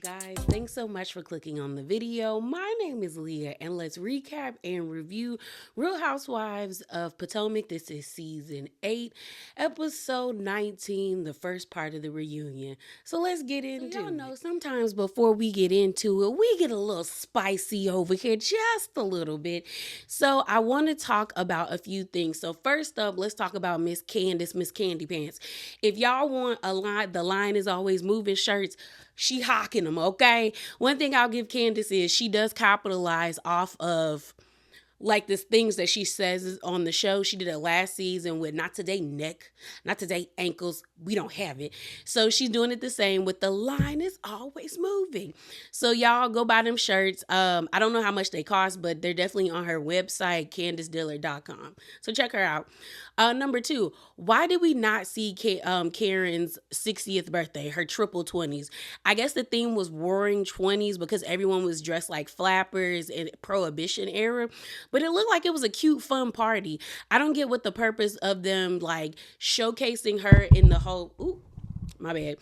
Guys, thanks so much for clicking on the video. My name is Leah, and let's recap and review Real Housewives of Potomac. This is season 8, episode 19, the first part of the reunion. So let's get into it. Y'all know sometimes before we get into it, we get a little spicy over here, just a little bit. So I want to talk about a few things. So first up, let's talk about Miss Candace, Miss Candy Pants. If y'all want a line, the line is always moving shirts. She hawking them, okay? One thing I'll give Candace is she does capitalize off of like the things that she says on the show. She did it last season with not today neck, not today ankles. We don't have it. So she's doing it the same with the line is always moving. So y'all go buy them shirts. I don't know how much they cost, but they're definitely on her website, CandaceDiller.com. So check her out. Number 2, why did we not see Karen's 60th birthday, her triple 20s? I guess the theme was roaring 20s because everyone was dressed like flappers in Prohibition era. But it looked like it was a cute, fun party. I don't get what the purpose of them like showcasing her in the whole. Ooh, my bad.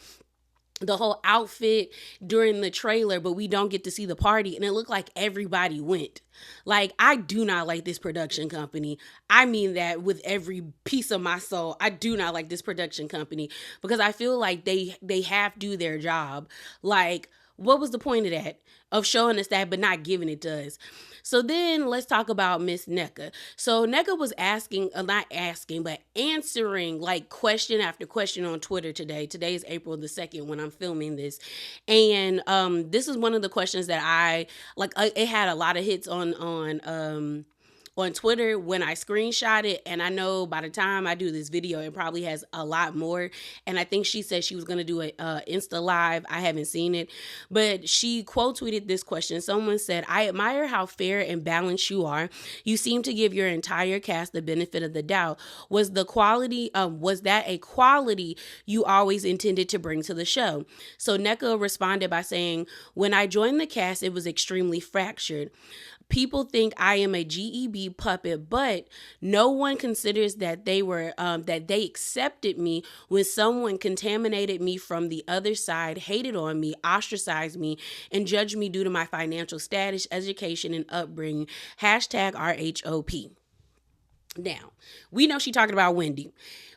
The whole outfit during the trailer, but we don't get to see the party, and it looked like everybody went. Like, I do not like this production company. I mean that with every piece of my soul. I do not like this production company because I feel like they half do their job. Like, what was the point of that? Of showing us that but not giving it to us. So then let's talk about Miss NECA. So NECA was asking, not asking, but answering like question after question on Twitter today. Today is April the 2nd when I'm filming this. And this is one of the questions that I like. It had a lot of hits on Twitter when I screenshot it, and I know by the time I do this video, it probably has a lot more. And I think she said she was going to do an Insta Live. I haven't seen it, but she quote tweeted this question. Someone said, "I admire how fair and balanced you are. You seem to give your entire cast the benefit of the doubt. Was that a quality you always intended to bring to the show?" So NECA responded by saying, "When I joined the cast, it was extremely fractured. People think I am a GEB puppet, but no one considers that they accepted me when someone contaminated me from the other side, hated on me, ostracized me, and judged me due to my financial status, education, and upbringing. Hashtag RHOP." Now, we know she talking about Wendy.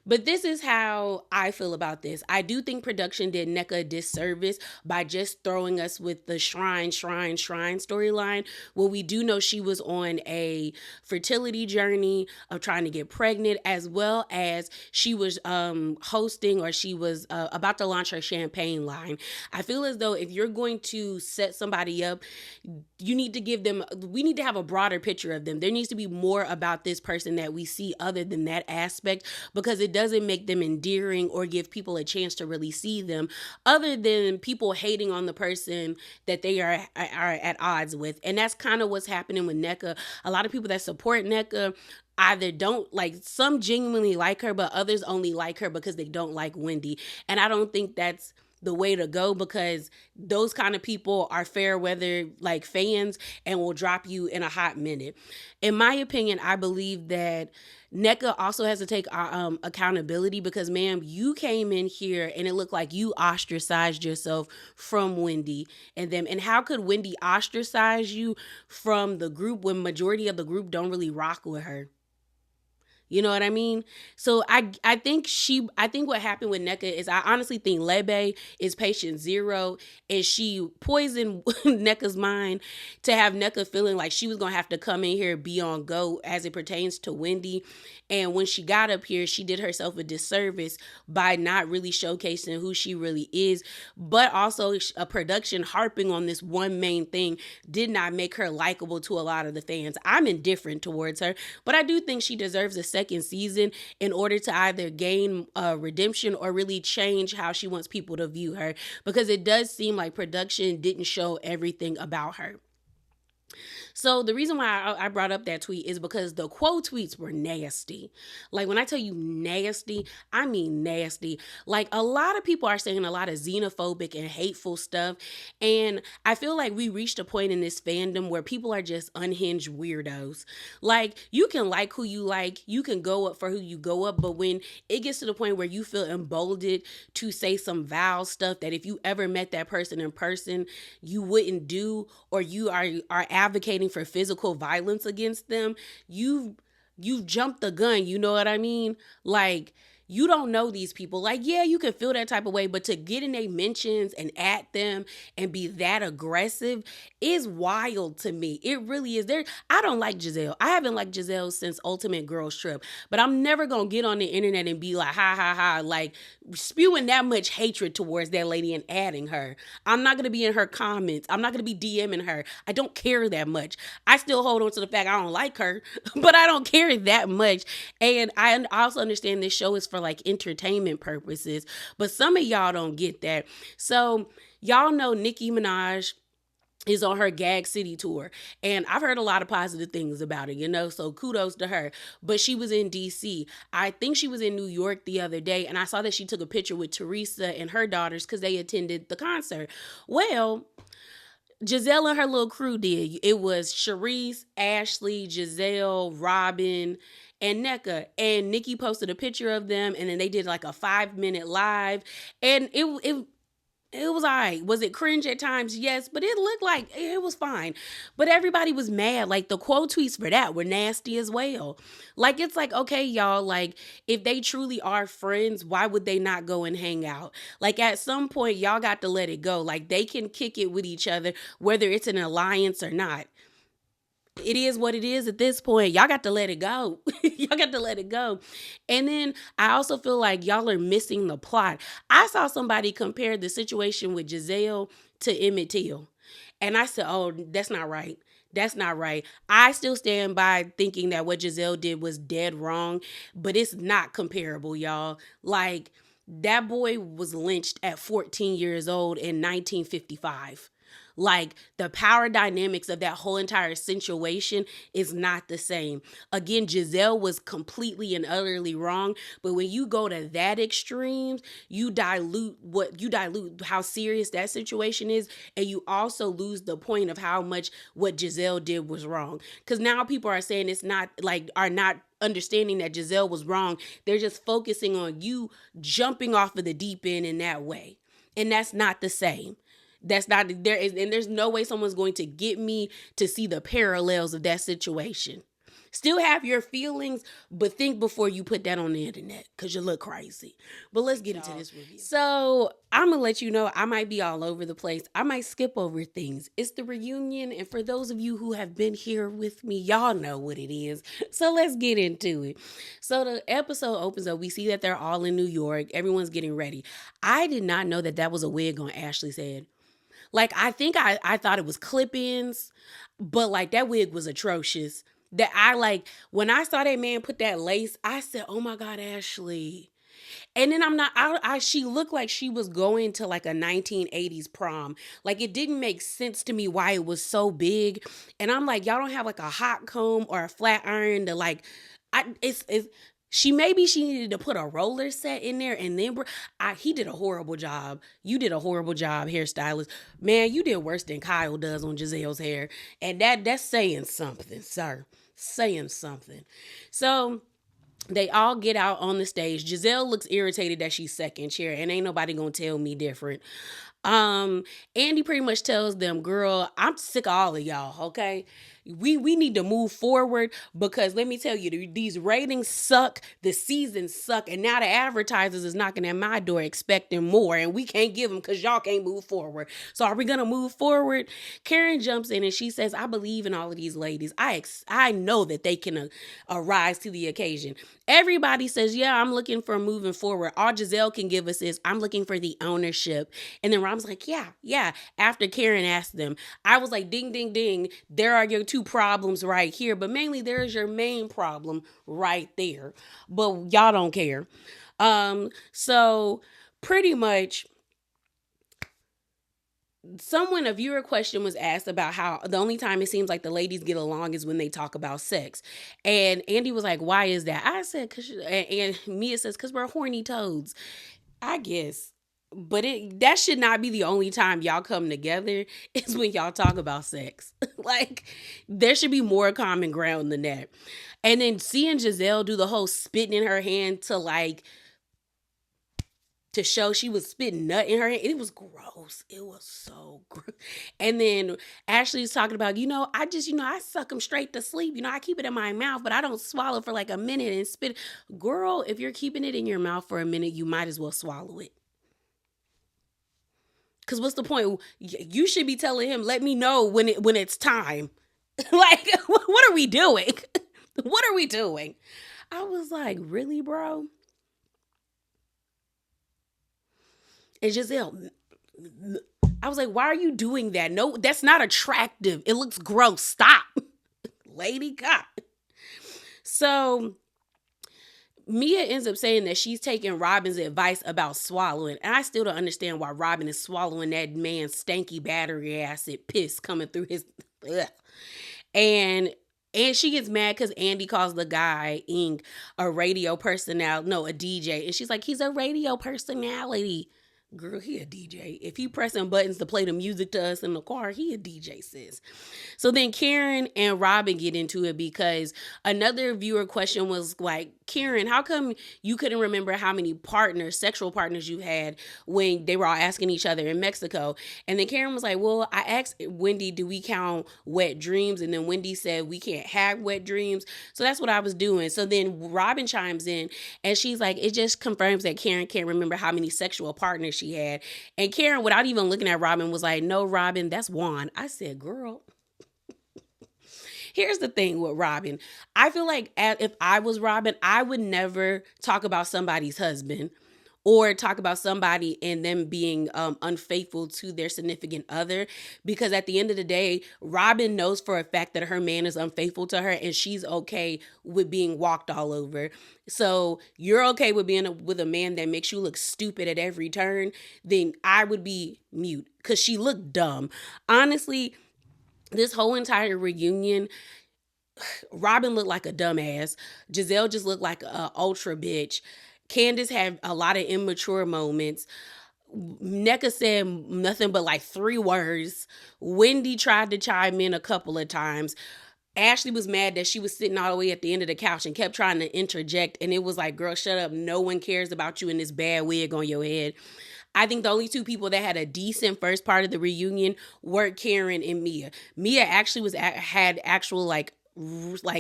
But this is how I feel about this. I do think production did NECA a disservice by just throwing us with the shrine storyline. Well, we do know she was on a fertility journey of trying to get pregnant, as well as she was hosting, or she was about to launch her champagne line. I feel as though if you're going to set somebody up, we need to have a broader picture of them. There needs to be more about this person that we see other than that aspect, because it doesn't make them endearing or give people a chance to really see them, other than people hating on the person that they are at odds with. And that's kind of what's happening with NECA. A lot of people that support NECA either don't like, some genuinely like her, but others only like her because they don't like Wendy. And I don't think that's the way to go, because those kind of people are fair weather like fans and will drop you in a hot minute. In my opinion, I believe that NECA also has to take accountability, because ma'am, you came in here and it looked like you ostracized yourself from Wendy and them. And how could Wendy ostracize you from the group when majority of the group don't really rock with her? You know what I mean? So I think what happened with NECA is, I honestly think Lebe is patient zero, and she poisoned NECA's mind to have NECA feeling like she was gonna have to come in here be on go as it pertains to Wendy. And when she got up here, she did herself a disservice by not really showcasing who she really is, but also a production harping on this one main thing did not make her likable to a lot of the fans. I'm indifferent towards her, but I do think she deserves a second season in order to either gain redemption or really change how she wants people to view her, because it does seem like production didn't show everything about her. So the reason why I brought up that tweet is because the quote tweets were nasty. Like when I tell you nasty, I mean nasty. Like a lot of people are saying a lot of xenophobic and hateful stuff. And I feel like we reached a point in this fandom where people are just unhinged weirdos. Like you can like who you like, you can go up for who you go up, but when it gets to the point where you feel emboldened to say some vile stuff that if you ever met that person in person, you wouldn't do, or you are advocating for physical violence against them, you've jumped the gun, you know what I mean? Like you don't know these people. Like, yeah, you can feel that type of way, but to get in their mentions and at them and be that aggressive is wild to me. It really is. I don't like Giselle. I haven't liked Giselle since Ultimate Girls Trip, but I'm never gonna get on the internet and be like, ha ha ha, like spewing that much hatred towards that lady and adding her. I'm not gonna be in her comments. I'm not gonna be DMing her. I don't care that much. I still hold on to the fact I don't like her, but I don't care that much. And I also understand this show is for like entertainment purposes, but some of y'all don't get that. So y'all know Nicki Minaj is on her Gag City tour, and I've heard a lot of positive things about it, you know, so kudos to her. But she was in DC. I think she was in New York the other day, and I saw that she took a picture with Teresa and her daughters because they attended the concert. Well, Giselle and her little crew did. It was Sharice, Ashley, Giselle, Robin, and NECA. And Nikki posted a picture of them, and then they did like a 5-minute live. And it was all right. Was it cringe at times? Yes, but it looked like it was fine. But everybody was mad. Like the quote tweets for that were nasty as well. Like it's like, okay, y'all, like if they truly are friends, why would they not go and hang out? Like at some point, y'all got to let it go. Like they can kick it with each other, whether it's an alliance or not. It is what it is at this point. Y'all got to let it go. Y'all got to let it go. And then I also feel like y'all are missing the plot. I saw somebody compare the situation with Giselle to Emmett Till. And I said, oh, that's not right. That's not right. I still stand by thinking that what Giselle did was dead wrong, but it's not comparable, y'all. Like, that boy was lynched at 14 years old in 1955. Like the power dynamics of that whole entire situation is not the same. Again, Giselle was completely and utterly wrong, but when you go to that extremes, you dilute how serious that situation is, and you also lose the point of how much what Giselle did was wrong. Because now people are saying it's not like are not understanding that Giselle was wrong. They're just focusing on you jumping off of the deep end in that way. And that's not the same. That's not there is, and there's no way someone's going to get me to see the parallels of that situation. Still have your feelings, but think before you put that on the internet because you look crazy. But let's get into this review. So I'm going to let you know I might be all over the place. I might skip over things. It's the reunion. And for those of you who have been here with me, y'all know what it is. So let's get into it. So the episode opens up. We see that they're all in New York. Everyone's getting ready. I did not know that that was a wig on Ashley's head. Like, I think I thought it was clip-ins, but like that wig was atrocious. That I like, when I saw that man put that lace, I said, oh my God, Ashley. And then she looked like she was going to like a 1980s prom. Like it didn't make sense to me why it was so big. And I'm like, y'all don't have like a hot comb or a flat iron to like, it's she needed to put a roller set in there, and then he did a horrible job. You did a horrible job, hairstylist. Man, you did worse than Kyle does on Giselle's hair. And that's saying something, sir. Saying something. So they all get out on the stage. Giselle looks irritated that she's second chair, and ain't nobody gonna tell me different. Andy pretty much tells them, girl, I'm sick of all of y'all, okay? We need to move forward because let me tell you, these ratings suck, the seasons suck, and now the advertisers is knocking at my door expecting more, and we can't give them because y'all can't move forward. So are we gonna move forward? Karen jumps in and she says, I believe in all of these ladies. I know that they can rise to the occasion. Everybody says, yeah, I'm looking for moving forward. All Giselle can give us is, I'm looking for the ownership. And then Rob's like, yeah. After Karen asked them, I was like, ding, ding, ding. There are your two problems right here. But mainly there's your main problem right there. But y'all don't care. So pretty much someone, a viewer question was asked about how the only time it seems like the ladies get along is when they talk about sex. And Andy was like, why is that? I said, cause, and Mia says, cause we're horny toads. I guess. But that should not be the only time y'all come together is when y'all talk about sex. Like, there should be more common ground than that. And then seeing Giselle do the whole spitting in her hand to like to show she was spitting nut in her hand. It was gross. It was so gross. And then Ashley's talking about, I just, I suck them straight to sleep. I keep it in my mouth, but I don't swallow for like a minute and spit. Girl, if you're keeping it in your mouth for a minute, you might as well swallow it. Because what's the point? You should be telling him, let me know when it's time. Like, what are we doing? What are we doing? I was like, really, bro? And Giselle, I was like, why are you doing that? No, that's not attractive. It looks gross. Stop. Lady God. So Mia ends up saying that she's taking Robin's advice about swallowing. And I still don't understand why Robin is swallowing that man's stanky battery acid piss coming through his. Ugh. And she gets mad because Andy calls the guy Ink a radio personality. No, a DJ. And she's like, he's a radio personality. Girl, he a DJ. If he pressing buttons to play the music to us in the car, he a DJ, sis. So then Karen and Robin get into it because another viewer question was like, Karen, how come you couldn't remember how many sexual partners you had when they were all asking each other in Mexico? And then Karen was like, well, I asked Wendy, do we count wet dreams? And then Wendy said, we can't have wet dreams. So that's what I was doing. So then Robin chimes in and she's like, it just confirms that Karen can't remember how many sexual partners she had. And Karen, without even looking at Robin, was like, no, Robin, that's Juan. I said, girl. Here's the thing with Robin. I feel like if I was Robin, I would never talk about somebody's husband or talk about somebody and them being unfaithful to their significant other. Because at the end of the day, Robin knows for a fact that her man is unfaithful to her and she's okay with being walked all over. So you're okay with being with a man that makes you look stupid at every turn, then I would be mute because she looked dumb. Honestly, this whole entire reunion, Robin looked like a dumbass. Giselle just looked like a ultra bitch. Candace had a lot of immature moments. NECA said nothing but like 3 words. Wendy tried to chime in a couple of times. Ashley was mad that she was sitting all the way at the end of the couch and kept trying to interject. And it was like, girl, shut up. No one cares about you in this bad wig on your head. I think the only 2 people that had a decent first part of the reunion were Karen and Mia. Mia actually had actual like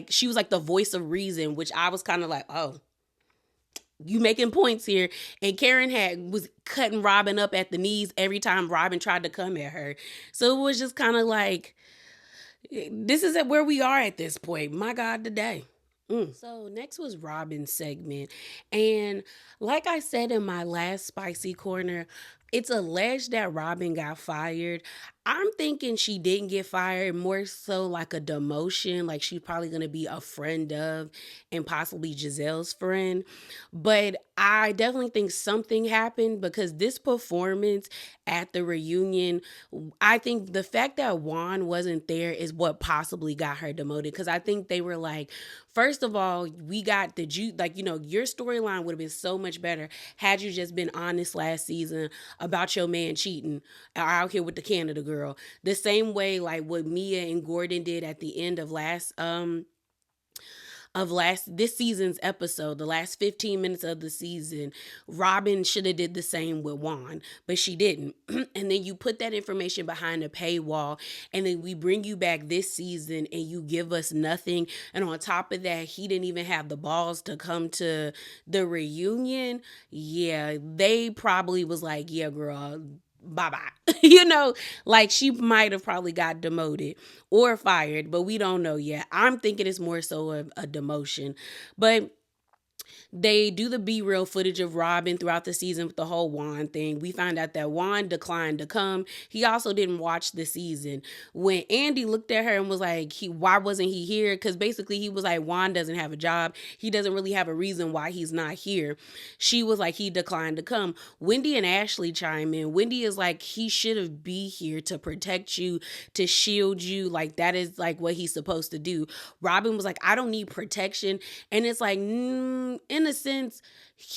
she was like the voice of reason, which I was kind of like, oh, you making points here. And Karen was cutting Robin up at the knees every time Robin tried to come at her. So it was just kind of like, this is where we are at this point. My God, today. So next was Robin's segment. And like I said in my last spicy corner, it's alleged that Robin got fired. I'm thinking she didn't get fired, more so like a demotion, like she's probably going to be a friend of and possibly Giselle's friend. But I definitely think something happened because this performance at the reunion, I think the fact that Juan wasn't there is what possibly got her demoted. Because I think they were like, first of all, we got your storyline would have been so much better had you just been honest last season about your man cheating out here with the Canada girl. The same way like what Mia and Gordon did at the end of this season's episode, the last 15 minutes of the season. Robin should have did the same with Juan, but she didn't. And then you put that information behind a paywall, and then we bring you back this season and you give us nothing. And on top of that, he didn't even have the balls to come to the reunion. Yeah, they probably was like, yeah, girl, bye-bye. Like she might have probably got demoted or fired, but we don't know yet. I'm thinking it's more so a demotion. But They do the B-real footage of Robin throughout the season with the whole Juan thing. We find out that Juan declined to come. He also didn't watch the season. When Andy looked at her and was like, why wasn't he here? Because basically he was like, Juan doesn't have a job. He doesn't really have a reason why he's not here. She was like, he declined to come. Wendy and Ashley chime in. Wendy is like, he should have be here to protect you, to shield you. Like, that is like what he's supposed to do. Robin was like, I don't need protection. And it's like, in a sense,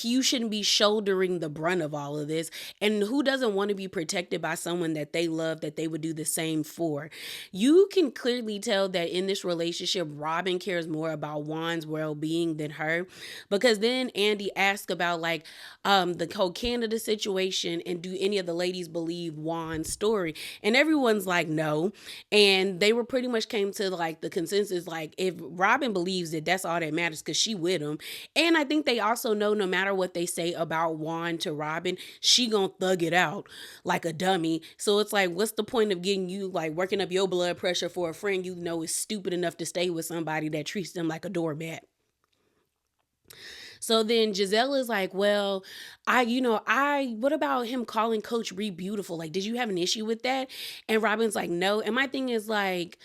you shouldn't be shouldering the brunt of all of this. And who doesn't want to be protected by someone that they love, that they would do the same for? You can clearly tell that in this relationship, Robin cares more about Juan's well-being than her. Because then Andy asked about like the whole Canada situation, and do any of the ladies believe Juan's story? And everyone's like, no. And they were pretty much came to like the consensus, like, if Robin believes it, that's all that matters, because she with him. And I think they also know no matter what they say about Juan to Robin, she gonna thug it out like a dummy. So it's like, what's the point of getting you like working up your blood pressure for a friend you know is stupid enough to stay with somebody that treats them like a doormat? So then Giselle is like, well, what about him calling Coach Reed beautiful? Like, did you have an issue with that? And Robin's like, no. And my thing is like,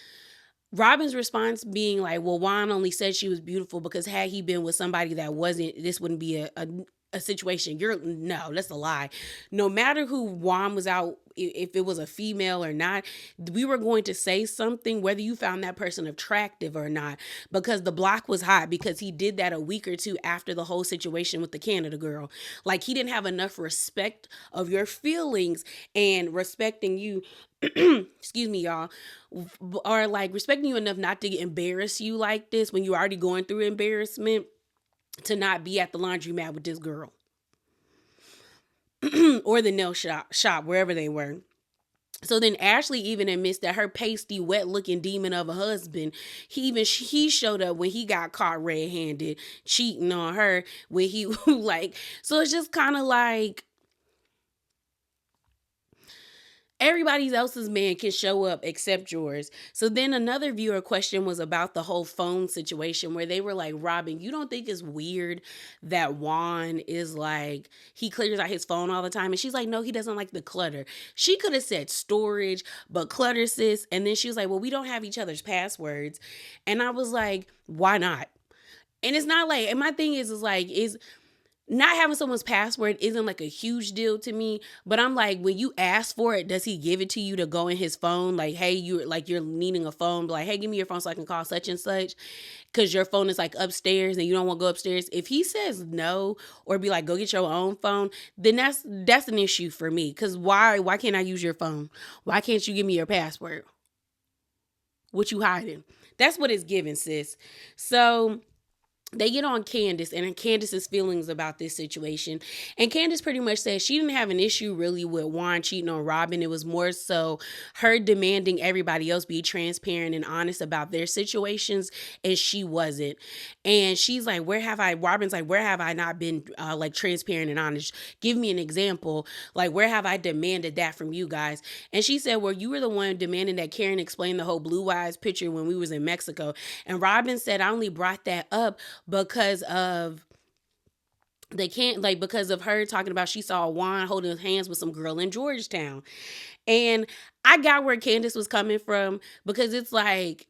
Robin's response being like, well, Juan only said she was beautiful because had he been with somebody that wasn't, this wouldn't be a situation. No, that's a lie. No matter who Juan was out, if it was a female or not, we were going to say something, whether you found that person attractive or not, because the block was hot, because he did that a week or two after the whole situation with the Canada girl. Like, he didn't have enough respect of your feelings and respecting you. Excuse me, y'all. Or like respecting you enough not to embarrass you like this when you're already going through embarrassment, to not be at the laundromat with this girl or the nail shop, wherever they were. So then Ashley even admits that her pasty, wet looking demon of a husband, he showed up when he got caught red handed cheating on her, when he like, so it's just kind of like, everybody else's man can show up except yours. So then another viewer question was about the whole phone situation, where they were like, Robin, you don't think it's weird that Juan is like, he clears out his phone all the time? And she's like, no, he doesn't like the clutter. She could have said storage, but clutter, sis. And then she was like, well, we don't have each other's passwords. And I was like, why not? And it's not like, and my thing is like, not having someone's password isn't like a huge deal to me, but I'm like, when you ask for it, does he give it to you to go in his phone? Like, hey, you're needing a phone, like, hey, give me your phone so I can call such and such, because your phone is like upstairs and you don't want to go upstairs. If he says no, or be like, go get your own phone, then that's an issue for me. Because why can't I use your phone? Why can't you give me your password? What you hiding? That's what it's giving, sis. So they get on Candace and Candace's feelings about this situation. And Candace pretty much says she didn't have an issue really with Juan cheating on Robin. It was more so her demanding everybody else be transparent and honest about their situations, and she wasn't. And she's like, Robin's like, where have I not been like transparent and honest? Give me an example. Like, where have I demanded that from you guys? And she said, well, you were the one demanding that Karen explain the whole Blue Eyes picture when we was in Mexico. And Robin said, I only brought that up because of because of her talking about she saw Juan holding hands with some girl in Georgetown. And I got where Candace was coming from, because it's like,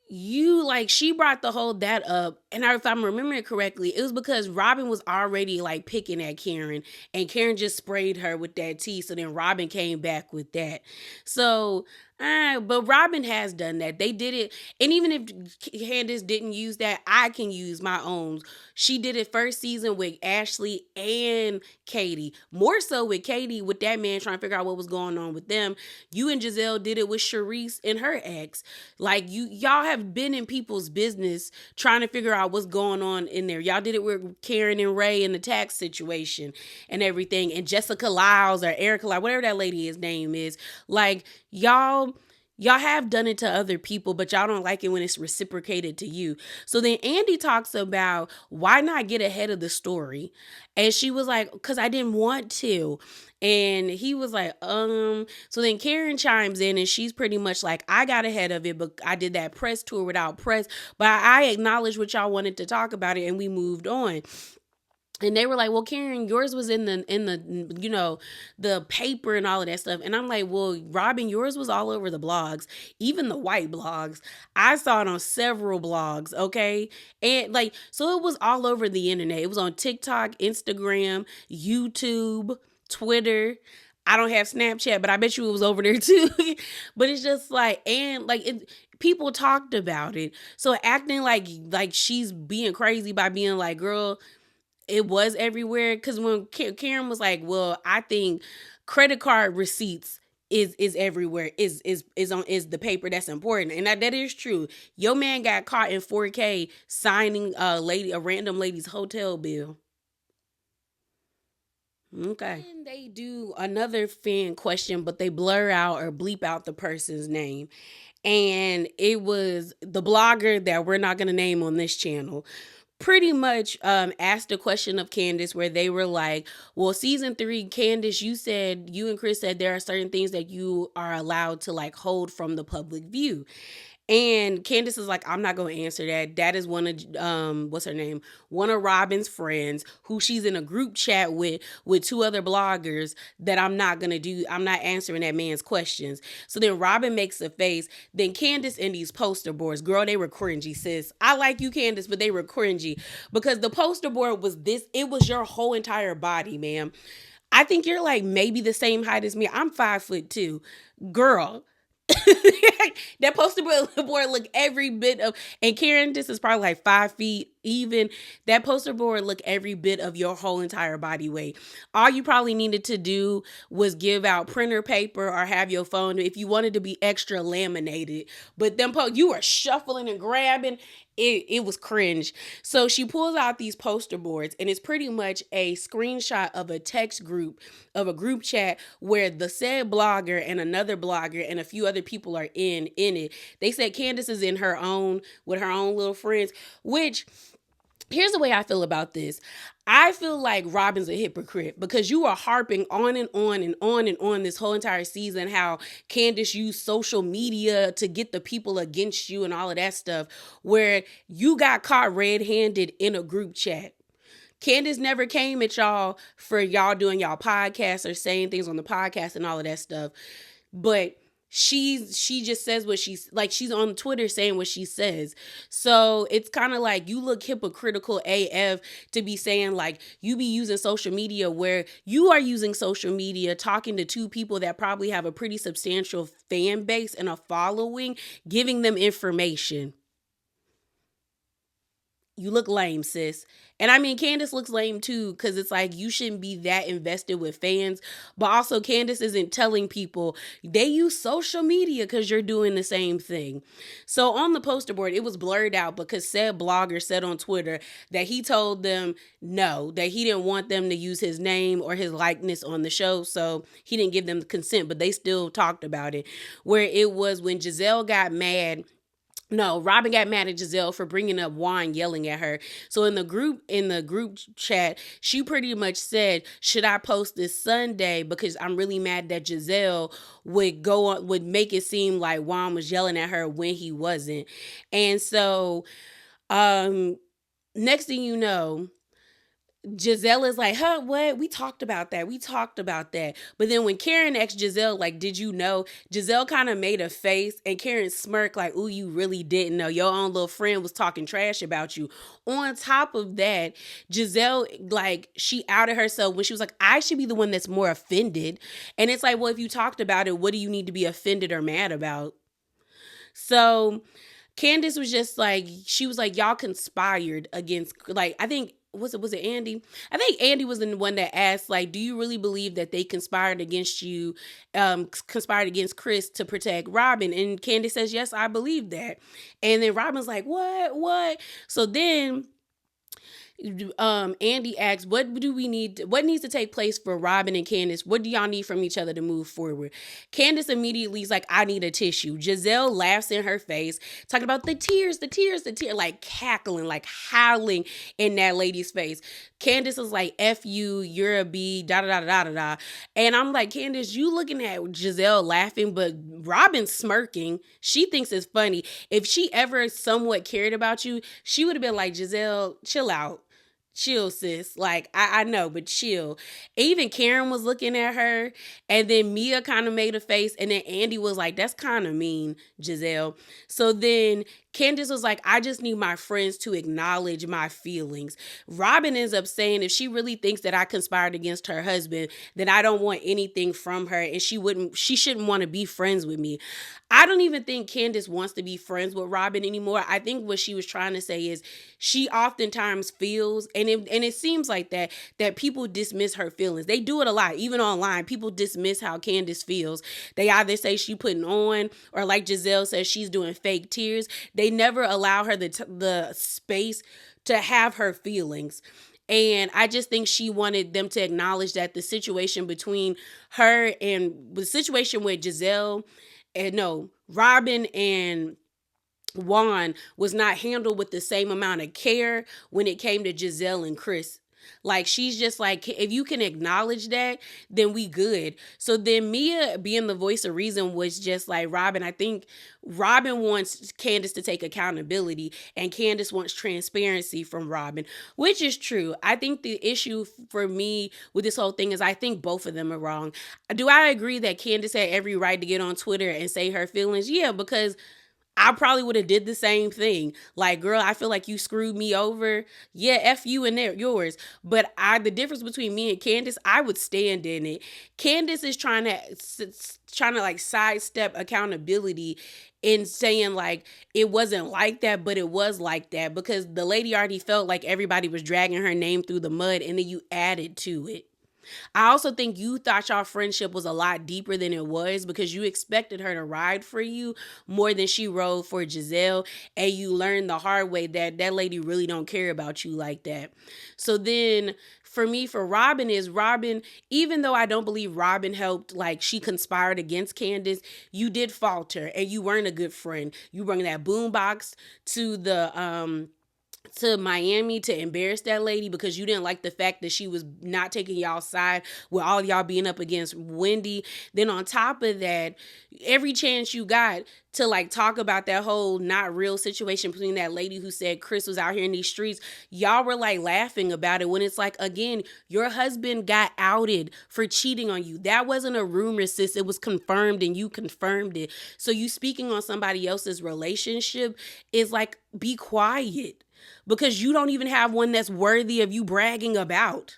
she brought that up, and if I'm remembering correctly, it was because Robin was already like picking at Karen, and Karen just sprayed her with that tea, so then Robin came back with that. So but Robin has done that. They did it, and even if Candace didn't use that, I can use my own. She did it first season with Ashley and Katie, more so with Katie, with that man trying to figure out what was going on with them. You and Giselle did it with Charisse and her ex. Like, y'all have been in people's business trying to figure out what's going on in there. Y'all did it with Karen and Ray in the tax situation and everything, and Jessica Lyles or Erica Lyles, whatever that lady's name is. Like, y'all Y'all have done it to other people, but y'all don't like it when it's reciprocated to you. So then Andy talks about why not get ahead of the story. And she was like, because I didn't want to. And he was like, So then Karen chimes in and she's pretty much like, I got ahead of it, but I did that press tour without press. But I acknowledged what y'all wanted to talk about it and we moved on. And they were like, well, Karen, yours was in the the paper and all of that stuff. And I'm like, well, Robin, yours was all over the blogs, even the white blogs. I saw it on several blogs, okay? And like, so it was all over the internet. It was on TikTok, Instagram, YouTube, Twitter. I don't have Snapchat, but I bet you it was over there too. But it's just like, and like people talked about it. So acting like she's being crazy by being like, girl, it was everywhere. Because when Karen was like, well, I think credit card receipts is everywhere, is the paper that's important, and that is true. Your man got caught in 4K signing a random lady's hotel bill. Okay. And they do another fan question, but they blur out or bleep out the person's name. And it was the blogger that we're not going to name on this channel pretty much asked a question of Candace where they were like, well, season 3, Candace, you and Chris said there are certain things that you are allowed to like hold from the public view. And Candace is like, I'm not going to answer that. That is one of what's her name? One of Robin's friends who she's in a group chat with two other bloggers that I'm not going to do. I'm not answering that man's questions. So then Robin makes a face. Then Candace and these poster boards, girl, they were cringy, sis. I like you, Candace, but they were cringy because the poster board was this. It was your whole entire body, ma'am. I think you're like maybe the same height as me. I'm 5'2". Girl, that poster board look every bit of, and Karen, this is probably like 5 feet even. That poster board look every bit of your whole entire body weight. All you probably needed to do was give out printer paper or have your phone if you wanted to be extra laminated. But them you were shuffling and grabbing. It was cringe. So she pulls out these poster boards and it's pretty much a screenshot of a text group, of a group chat where the said blogger and another blogger and a few other people are in it. They said Candace is in her own with her own little friends, which here's the way I feel about this. I feel like Robin's a hypocrite because you are harping on and on and on and on this whole entire season how Candace used social media to get the people against you and all of that stuff, where you got caught red-handed in a group chat. Candace never came at y'all for y'all doing y'all podcast or saying things on the podcast and all of that stuff. But she just says what she's like, she's on Twitter saying what she says. So it's kind of like you look hypocritical AF to be saying like you be using social media where you are using social media talking to two people that probably have a pretty substantial fan base and a following, giving them information. You look lame, sis. And I mean, Candace looks lame too, because it's like you shouldn't be that invested with fans. But also, Candace isn't telling people they use social media because you're doing the same thing. So on the poster board, it was blurred out because said blogger said on Twitter that he told them no, that he didn't want them to use his name or his likeness on the show. So he didn't give them the consent, but they still talked about it. Where it was when Giselle got mad. No, Robin got mad at Giselle for bringing up Juan yelling at her. So in the group chat, she pretty much said, "Should I post this Sunday because I'm really mad that Giselle would make it seem like Juan was yelling at her when he wasn't." And so, next thing you know, Giselle is like, huh, what? We talked about that. We talked about that. But then when Karen asked Giselle, like, did you know? Giselle kind of made a face and Karen smirked like, ooh, you really didn't know. Your own little friend was talking trash about you. On top of that, Giselle, like, she outed herself when she was like, I should be the one that's more offended. And it's like, well, if you talked about it, what do you need to be offended or mad about? So Candace was just like, she was like, y'all conspired against, like, I think, was it Andy? I think Andy was the one that asked, like, do you really believe that they conspired against you, conspired against Chris to protect Robin? And Candace says, yes, I believe that. And then Robin's like, what? So then Andy asks, what needs to take place for Robin and Candace? What do y'all need from each other to move forward? Candace immediately is like, I need a tissue. Giselle laughs in her face, talking about the tears, like cackling, like howling in that lady's face. Candace is like, F you, you're a B, da da da da da da. And I'm like, Candace, you looking at Giselle laughing, but Robin smirking. She thinks it's funny. If she ever somewhat cared about you, she would have been like, Giselle, chill out. Chill, sis. Like, I know, but chill. Even Karen was looking at her, and then Mia kind of made a face, and then Andy was like, that's kind of mean, Giselle. So then Candace was like, I just need my friends to acknowledge my feelings. Robin ends up saying if she really thinks that I conspired against her husband, then I don't want anything from her, and she shouldn't want to be friends with me. I don't even think Candace wants to be friends with Robin anymore. I think what she was trying to say is she oftentimes feels, and it seems like that people dismiss her feelings. They do it a lot, even online. People dismiss how Candace feels. They either say she putting on, or like Giselle says, she's doing fake tears. They never allow her the space to have her feelings. And I just think she wanted them to acknowledge that the situation between her and the situation with Giselle and no, Robin and Juan was not handled with the same amount of care when it came to Giselle and Chris. Like, she's just like, if you can acknowledge that, then we good. So then Mia, being the voice of reason, was just like, Robin, I think Robin wants Candace to take accountability, and Candace wants transparency from Robin, which is true. I think the issue for me with this whole thing is I think both of them are wrong. Do I agree that Candace had every right to get on Twitter and say her feelings? Yeah, because I probably would have did the same thing. Like, girl, I feel like you screwed me over. Yeah, F you and yours. But the difference between me and Candace, I would stand in it. Candace is trying to like sidestep accountability in saying like it wasn't like that, but it was like that, because the lady already felt like everybody was dragging her name through the mud, and then you added to it. I also think you thought your friendship was a lot deeper than it was, because you expected her to ride for you more than she rode for Giselle, and you learned the hard way that that lady really don't care about you like that. So then for me, for Robin, even though I don't believe Robin helped, like she conspired against Candace, you did falter and you weren't a good friend. You bring that boombox to to Miami to embarrass that lady because you didn't like the fact that she was not taking y'all's side with all y'all being up against Wendy. Then on top of that, every chance you got to like talk about that whole not real situation between that lady who said Chris was out here in these streets, y'all were like laughing about it, when it's like, again, your husband got outed for cheating on you. That wasn't a rumor, sis. It was confirmed, and you confirmed it. So you speaking on somebody else's relationship is like, be quiet, because you don't even have one that's worthy of you bragging about.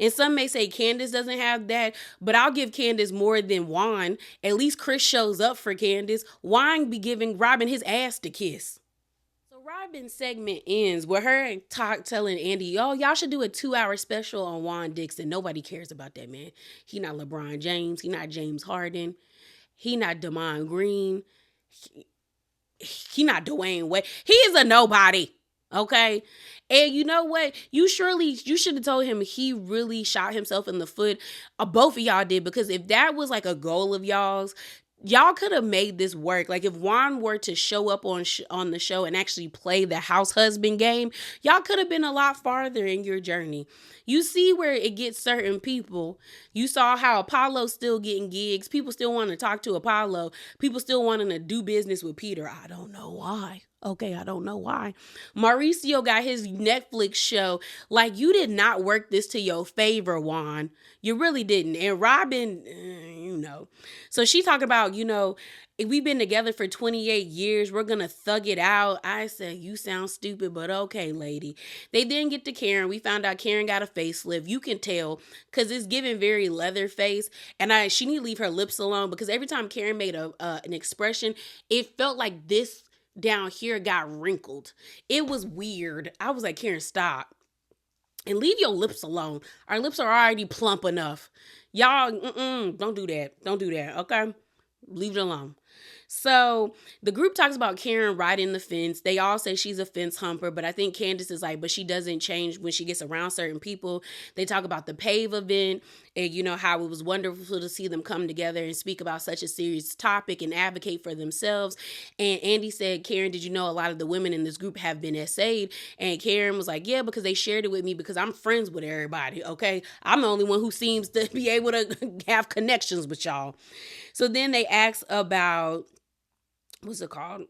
And some may say Candace doesn't have that, but I'll give Candace more than Juan. At least Chris shows up for Candace. Juan be giving Robin his ass to kiss. So Robin's segment ends with her telling Andy, oh, y'all should do a 2-hour special on Juan Dixon. Nobody cares about that man. He not LeBron James. He not James Harden. He not Damon Green. He not Dwayne Wade. He is a nobody. Okay. And you know what? You should have told him he really shot himself in the foot. Both of y'all did, because if that was like a goal of y'all's, y'all could have made this work. Like, if Juan were to show up on the show and actually play the house husband game, y'all could have been a lot farther in your journey. You see where it gets certain people. You saw how Apollo's still getting gigs. People still want to talk to Apollo. People still wanting to do business with Peter. I don't know why. Okay, I don't know why. Mauricio got his Netflix show. Like, you did not work this to your favor, Juan. You really didn't. And Robin, So she talked about, we've been together for 28 years. We're going to thug it out. I said, you sound stupid, but okay, lady. They didn't get to Karen. We found out Karen got a facelift. You can tell, because it's giving very Leatherface. And she need to leave her lips alone, because every time Karen made an expression, it felt like this down here got wrinkled. It was weird. I was like, Karen, stop. And leave your lips alone. Our lips are already plump enough. Y'all, don't do that. Don't do that, okay? Leave it alone. So the group talks about Karen riding the fence. They all say she's a fence humper, but I think Candace is like, but she doesn't change when she gets around certain people. They talk about the PAVE event and, you know, how it was wonderful to see them come together and speak about such a serious topic and advocate for themselves. And Andy said, Karen, did you know a lot of the women in this group have been essayed? And Karen was like, yeah, because they shared it with me because I'm friends with everybody, okay? I'm the only one who seems to be able to have connections with y'all. So then they asked about, what's it called?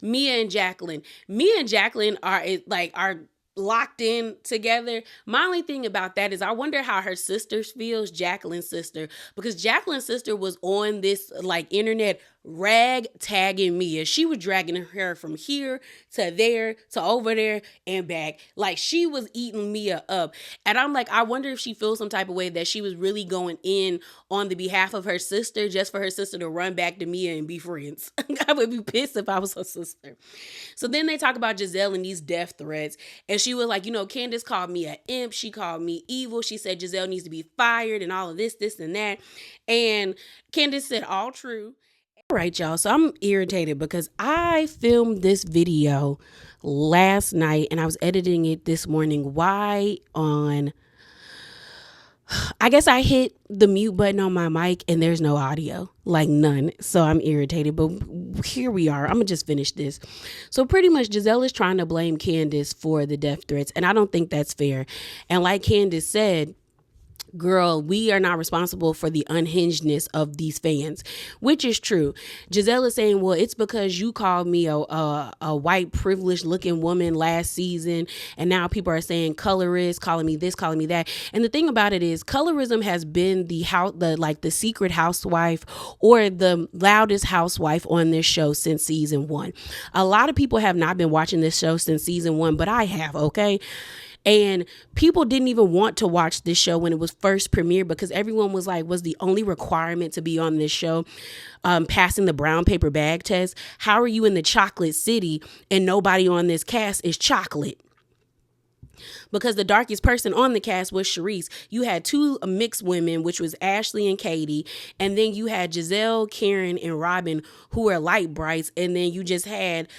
Mia and Jacqueline. Mia and Jacqueline are locked in together. My only thing about that is I wonder how her sister feels, Jacqueline's sister, because Jacqueline's sister was on this like internet rag tagging Mia. She was dragging her from here to there to over there and back. Like she was eating Mia up. And I'm like, I wonder if she feels some type of way that she was really going in on the behalf of her sister just for her sister to run back to Mia and be friends. I would be pissed if I was her sister. So then they talk about Giselle and these death threats. And she was like, you know, Candace called me an imp. She called me evil. She said Giselle needs to be fired and all of this, and that. And Candace said, all true. All right, y'all. So I'm irritated because I filmed this video last night and I was editing it this morning. Why on I guess I hit the mute button on my mic and there's no audio, like none. So I'm irritated, but here we are. I'm gonna just finish this. So pretty much Giselle is trying to blame Candace for the death threats, and I don't think that's fair. And like Candace said, girl, we are not responsible for the unhingedness of these fans, which is true. Giselle is saying, well, it's because you called me a white privileged looking woman last season. And now people are saying colorist, calling me this, calling me that. And the thing about it is colorism has been the secret housewife or the loudest housewife on this show since season 1. A lot of people have not been watching this show since season 1, but I have, okay? And people didn't even want to watch this show when it was first premiered because everyone was like, was the only requirement to be on this show passing the brown paper bag test? How are you in the chocolate city and nobody on this cast is chocolate? Because the darkest person on the cast was Charisse. You had 2 mixed women, which was Ashley and Katie, and then you had Giselle, Karen, and Robin, who were light brights, and then you just had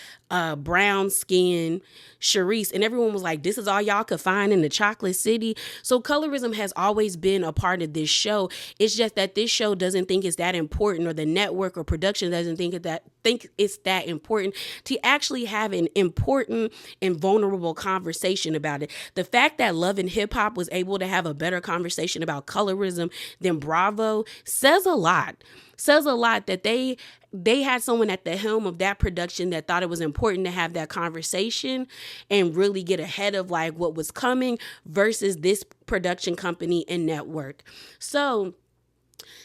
brown skin Charisse, and everyone was like, this is all y'all could find in the chocolate city. So colorism has always been a part of this show. It's just that this show doesn't think it's that important, or the network or production doesn't think it's that important to actually have an important and vulnerable conversation about it. The fact that Love and Hip Hop was able to have a better conversation about colorism than Bravo says a lot. Says a lot that they had someone at the helm of that production that thought it was important to have that conversation and really get ahead of like what was coming versus this production company and network. So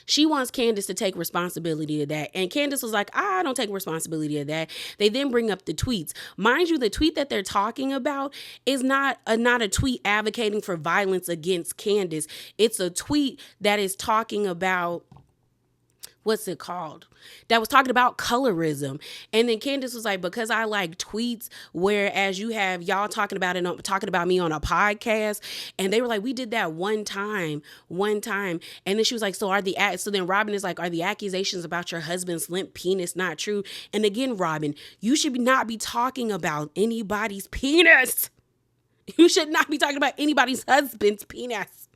she wants Candace to take responsibility of that. And Candace was like, I don't take responsibility of that. They then bring up the tweets. Mind you, the tweet that they're talking about is not a tweet advocating for violence against Candace. It's a tweet that is talking about, what's it called? That was talking about colorism. And then Candace was like, because I like tweets, whereas you have y'all talking about me on a podcast. And they were like, we did that one time. And then she was like, so then Robin is like, are the accusations about your husband's limp penis not true? And again, Robin, you should not be talking about anybody's penis. You should not be talking about anybody's husband's penis.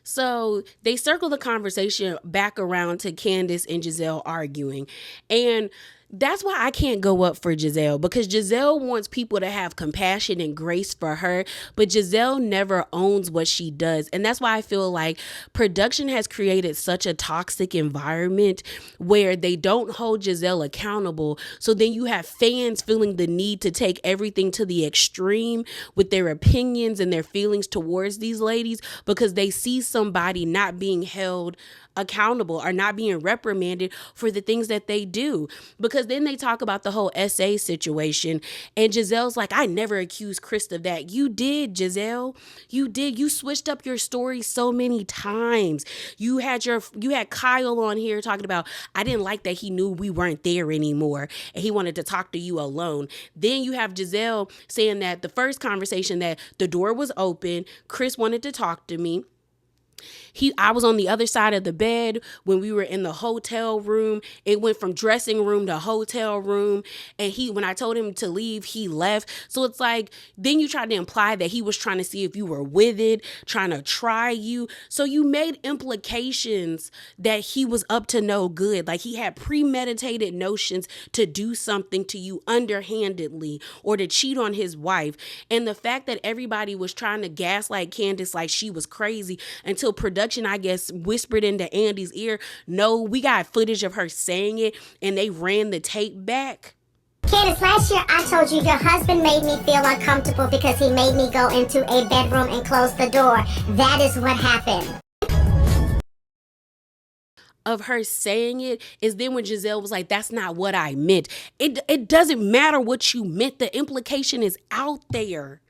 So they circle the conversation back around to Candace and Giselle arguing. And that's why I can't go up for Giselle, because Giselle wants people to have compassion and grace for her, but Giselle never owns what she does. And that's why I feel like production has created such a toxic environment where they don't hold Giselle accountable. So then you have fans feeling the need to take everything to the extreme with their opinions and their feelings towards these ladies because they see somebody not being held accountable or not being reprimanded for the things that they do. Because then they talk about the whole SA situation and Giselle's like, I never accused Chris of that. You did, Giselle. You did. You switched up your story so many times. You had Kyle on here talking about, I didn't like that he knew we weren't there anymore and he wanted to talk to you alone. Then you have Giselle saying that the first conversation that the door was open, Chris wanted to talk to me. I was on the other side of the bed when we were in the hotel room. It went from dressing room to hotel room. And when I told him to leave, he left. So it's like, then you tried to imply that he was trying to see if you were with it, trying to try you. So you made implications that he was up to no good. Like he had premeditated notions to do something to you underhandedly or to cheat on his wife. And the fact that everybody was trying to gaslight Candace like she was crazy until production, I guess, whispered into Andy's ear, no, we got footage of her saying it, and they ran the tape back. Candace, last year I told you your husband made me feel uncomfortable because he made me go into a bedroom and close the door. That is what happened. Of her saying it is then when Giselle was like, that's not what I meant. It doesn't matter what you meant. The implication is out there.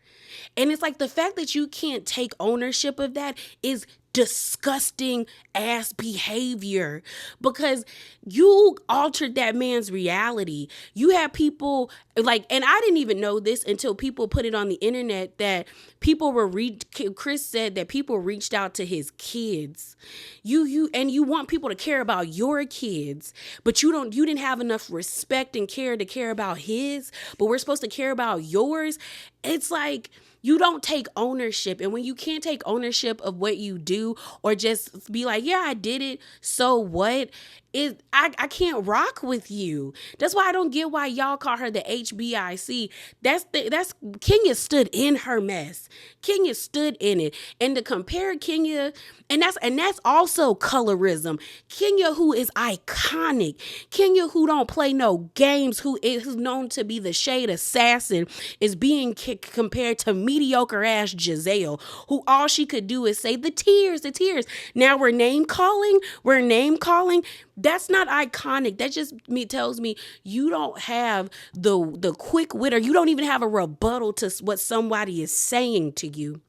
And it's like the fact that you can't take ownership of that is disgusting ass behavior because you altered that man's reality. You had people like, and I didn't even know this until people put it on the internet that people were Chris said that people reached out to his kids. You want people to care about your kids, but you didn't have enough respect and care to care about his, but we're supposed to care about yours. It's like, you don't take ownership. And when you can't take ownership of what you do or just be like, yeah, I did it, so what? I can't rock with you. That's why I don't get why y'all call her the HBIC. That's Kenya stood in her mess. Kenya stood in it. And to compare Kenya, and that's also colorism. Kenya, who is iconic. Kenya, who don't play no games, who is known to be the shade assassin, is being compared to mediocre ass Giselle, who all she could do is say the tears. Now we're name calling. That's not iconic. That just tells me you don't have the quick wit, or you don't even have a rebuttal to what somebody is saying to you.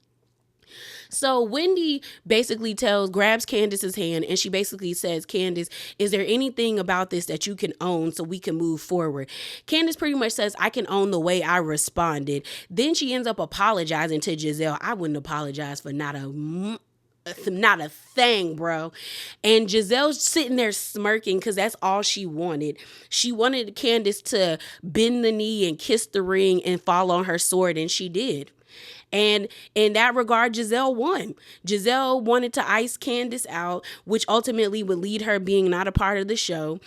So Wendy basically grabs Candace's hand, and she basically says, Candace, is there anything about this that you can own so we can move forward? Candace pretty much says, I can own the way I responded. Then she ends up apologizing to Giselle. I wouldn't apologize for not a thing, bro. And Giselle's sitting there smirking because that's all she wanted. She wanted Candace to bend the knee and kiss the ring and fall on her sword, and she did. And in that regard, Giselle won. Giselle wanted to ice Candace out, which ultimately would lead her being not a part of the show.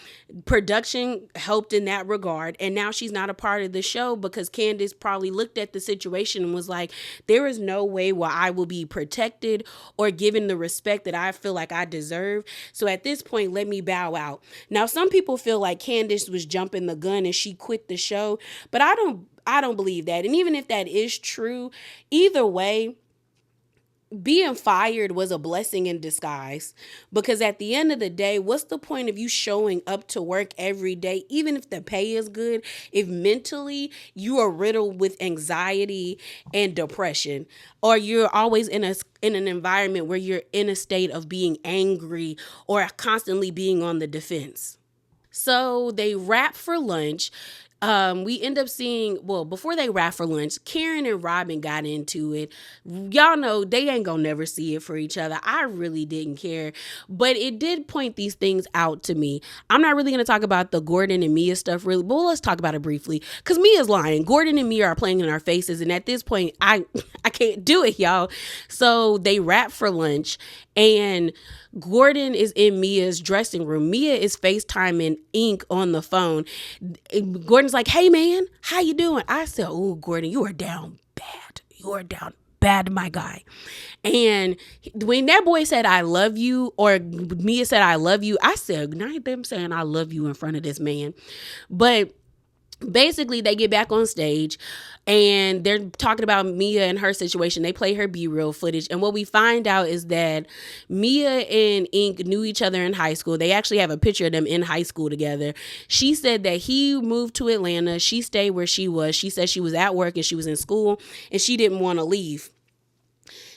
Production helped in that regard. And now she's not a part of the show because Candace probably looked at the situation and was like, there is no way where I will be protected or given the respect that I feel like I deserve. So at this point, let me bow out. Now, some people feel like Candace was jumping the gun and she quit the show, but I don't believe that. And even if that is true, either way, being fired was a blessing in disguise, because at the end of the day, what's the point of you showing up to work every day, even if the pay is good, if mentally you are riddled with anxiety and depression, or you're always in an environment where you're in a state of being angry or constantly being on the defense. So they wrap for lunch. We end up seeing, before they wrap for lunch, Karen and Robin got into it. Y'all know they ain't gonna never see it for each other. I really didn't care, but it did point these things out to me. I'm not really gonna talk about the Gordon and Mia stuff really, but let's talk about it briefly, because Mia's lying. Gordon and Mia are playing in our faces, and at this point, I can't do it, y'all. So they wrap for lunch, and Gordon is in Mia's dressing room. Mia is FaceTiming Ink on the phone. Gordon's like, hey, man, how you doing? I said, oh, Gordon, you are down bad. You are down bad, my guy. And when that boy said, I love you, or Mia said, I love you, I said, not them saying I love you in front of this man. But basically, they get back on stage and they're talking about Mia and her situation. They play her B-reel footage. And what we find out is that Mia and Ink knew each other in high school. They actually have a picture of them in high school together. She said that he moved to Atlanta. She stayed where she was. She said she was at work and she was in school and she didn't want to leave.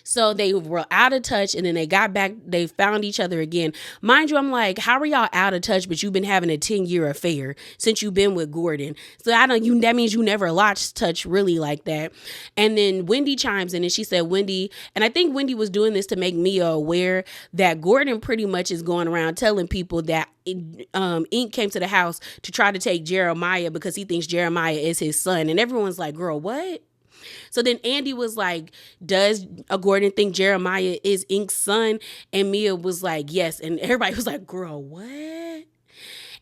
So they were out of touch, and then they got back, they found each other again. Mind you, I'm like, how are y'all out of touch, but you've been having a 10-year affair since you've been with Gordon? So that means you never lost touch really like that. And then Wendy chimes in and she said, Wendy, and I think Wendy was doing this to make Mia aware that Gordon pretty much is going around telling people that Ink came to the house to try to take Jeremiah because he thinks Jeremiah is his son. And everyone's like, girl, what? So then Andy was like, does Gordon think Jeremiah is Ink's son? And Mia was like, yes. And everybody was like, girl, what?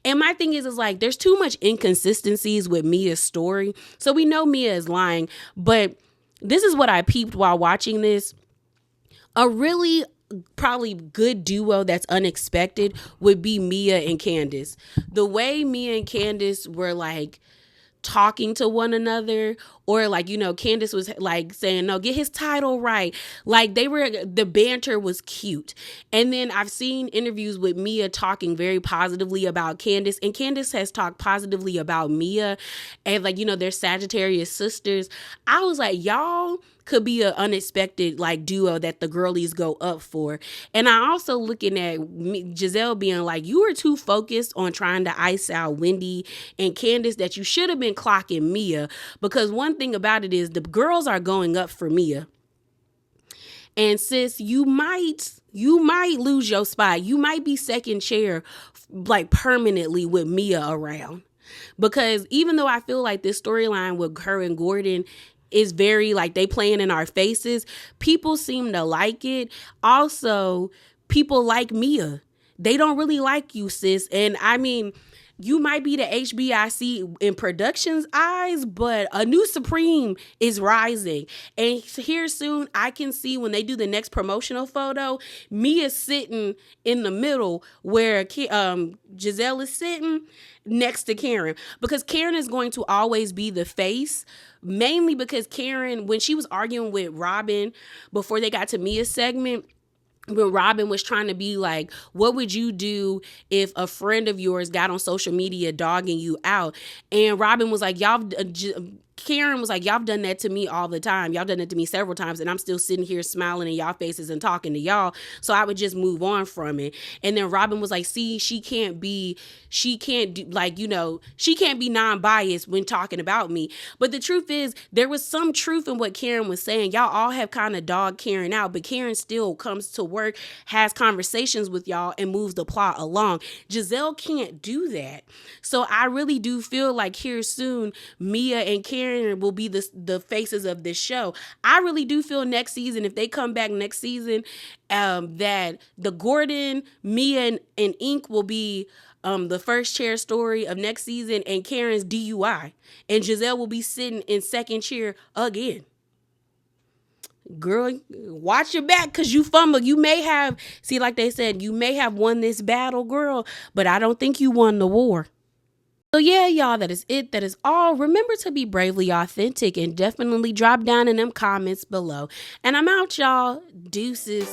And my thing is like, there's too much inconsistencies with Mia's story. So we know Mia is lying. But this is what I peeped while watching this. A really probably good duo that's unexpected would be Mia and Candace. The way Mia and Candace were like talking to one another, or like, you know, Candace was like saying, no, get his title right. Like the banter was cute. And then I've seen interviews with Mia talking very positively about Candace, and Candace has talked positively about Mia, and like, you know, they're Sagittarius sisters. I was like, y'all could be an unexpected like duo that the girlies go up for. And I also looking at Giselle being like, you were too focused on trying to ice out Wendy and Candace that you should have been clocking Mia, because one thing about it is the girls are going up for Mia. And sis, you might lose your spot. You might be second chair like permanently with Mia around. Because even though I feel like this storyline with her and Gordon is very like they playing in our faces, people seem to like it. Also, people like Mia. They don't really like you, sis. And I mean, you might be the HBIC in production's eyes, but a new Supreme is rising. And here soon, I can see when they do the next promotional photo, Mia's sitting in the middle where Giselle is sitting next to Karen. Because Karen is going to always be the face, mainly because Karen, when she was arguing with Robin before they got to Mia's segment, when Robin was trying to be like, what would you do if a friend of yours got on social media dogging you out? And Robin was like, Karen was like, y'all have done that to me all the time. Y'all done it to me several times, and I'm still sitting here smiling in y'all faces and talking to y'all. So I would just move on from it. And then Robin was like, see, she can't be non-biased when talking about me. But the truth is, there was some truth in what Karen was saying. Y'all all have kind of dogged Karen out, but Karen still comes to work, has conversations with y'all, and moves the plot along. Giselle can't do that. So I really do feel like here soon, Mia and Karen will be the faces of this show. I really do feel next season, if they come back next season, that the Gordon, Mia, and Ink will be the first chair story of next season, and Karen's DUI. And Giselle will be sitting in second chair again. Girl, watch your back, because you fumble. You may have, like they said, you may have won this battle, girl, but I don't think you won the war. So yeah, y'all, that is it. That is all. Remember to be bravely authentic, and definitely drop down in them comments below. And I'm out, y'all. Deuces.